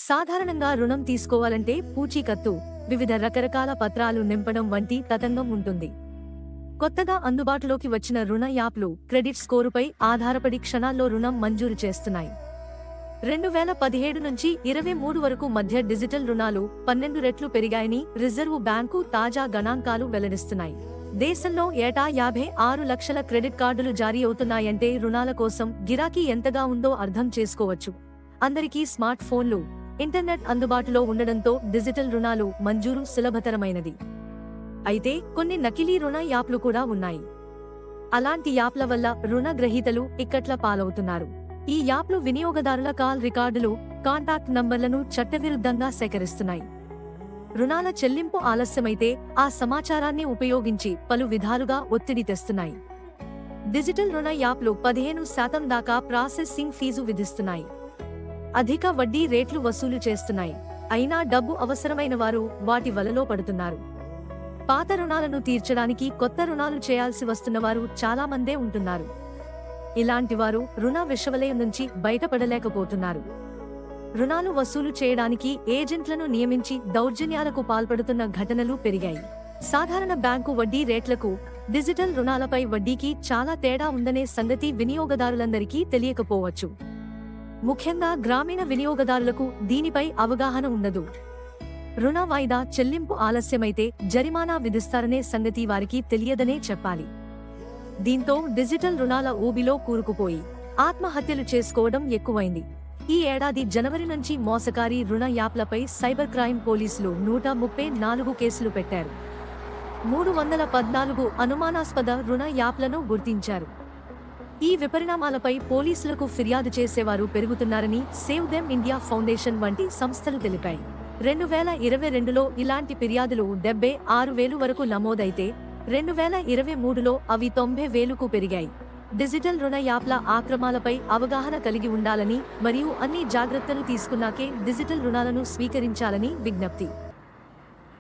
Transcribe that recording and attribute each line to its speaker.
Speaker 1: సాధారణంగా రుణం తీసుకోవాలంటే పూచీకత్తు, వివిధ రకరకాల పత్రాలు నింపడం వంటి తతంగం ఉంటుంది. కొత్తగా అందుబాటులోకి వచ్చిన రుణ యాప్లు క్రెడిట్ స్కోరుపై ఆధారపడి క్షణాల్లో రుణం మంజూరు చేస్తున్నాయి. 2017 నుంచి 23 వరకు మధ్య డిజిటల్ రుణాలు 12 రెట్లు పెరిగాయని రిజర్వు బ్యాంకు తాజా గణాంకాలు వెల్లడిస్తున్నాయి. దేశంలో ఏటా 56 లక్షల క్రెడిట్ కార్డులు జారీ అవుతున్నాయంటే రుణాల కోసం గిరాకీ ఎంతగా ఉందో అర్థం చేసుకోవచ్చు. అందరికీ స్మార్ట్ ఫోన్లు, ఇంటర్నెట్ అందుబాటులో ఉండడంతో డిజిటల్ రుణాలు మంజూరు సులభతరమైనది. అయితే కొన్ని నకిలీ రుణ యాప్లు కూడా ఉన్నాయి. అలాంటి యాప్ల వల్ల రుణ గ్రహీతలు ఇక్కట్ల పాలవుతున్నారు. ఈ యాప్లు వినియోగదారుల కాల్ రికార్డులు, కాంటాక్ట్ నంబర్లను చట్టవిరుద్ధంగా సేకరిస్తున్నాయి. రుణాల చెల్లింపు ఆలస్యమైతే ఆ సమాచారాన్ని ఉపయోగించి పలు విధాలుగా ఒత్తిడి తెస్తున్నాయి. డిజిటల్ రుణ యాప్లు 15% దాకా ప్రాసెసింగ్ ఫీజు విధిస్తున్నాయి. అధిక వడ్డీ రేట్లు వసూలు చేస్తున్నాయి. అయినా డబ్బు అవసరమైన వారు వాటి వలలో పడుతున్నారు. పాత రుణాలను తీర్చడానికి కొత్త రుణాలు చేయాల్సి వస్తున్నవారు చాలా మందే ఉంటున్నారు. ఇలాంటి వారు రుణ విషవలయం నుంచి బయటపడలేకపోతున్నారు. రుణాలు వసూలు చేయడానికి ఏజెంట్లను నియమించి దౌర్జన్యాలకు పాల్పడుతున్న ఘటనలు పెరిగాయి. సాధారణ బ్యాంకు వడ్డీ రేట్లకు డిజిటల్ రుణాలపై వడ్డీకి చాలా తేడా ఉందనే సంగతి వినియోగదారులందరికీ తెలియకపోవచ్చు. ముఖ్యంగా గ్రామీణ వినియోగదారులకు దీనిపై అవగాహన ఉండదు. రుణ వాయిదా చెల్లింపు ఆలస్యమైతే జరిమానా విధిస్తారనే సంగతి వారికి తెలియదనే చెప్పాలి. దీంతో డిజిటల్ రుణాల ఊబిలో కూరుకుపోయి ఆత్మహత్యలు చేసుకోవడం ఎక్కువైంది. ఈ ఏడాది జనవరి నుంచి మోసకారి రుణ యాప్లపై సైబర్ క్రైమ్ పోలీసులు 134 కేసులు పెట్టారు. 314 అనుమానాస్పద రుణ యాప్లను గుర్తించారు. ఈ విపరిణామాలపై పోలీసులకు ఫిర్యాదు చేసేవారు పెరుగుతున్నారని సేవ్ దెమ్ ఇండియా ఫౌండేషన్ వంటి సంస్థలు తెలిపాయి. 2022లో ఇలాంటి ఫిర్యాదులు 76,000 వరకు నమోదైతే 2023లో అవి 90,000కు పెరిగాయి. డిజిటల్ రుణ యాప్ల ఆక్రమాలపై అవగాహన కలిగి ఉండాలని మరియు అన్ని జాగ్రత్తలు తీసుకున్నాకే డిజిటల్ రుణాలను స్వీకరించాలని విజ్ఞప్తి.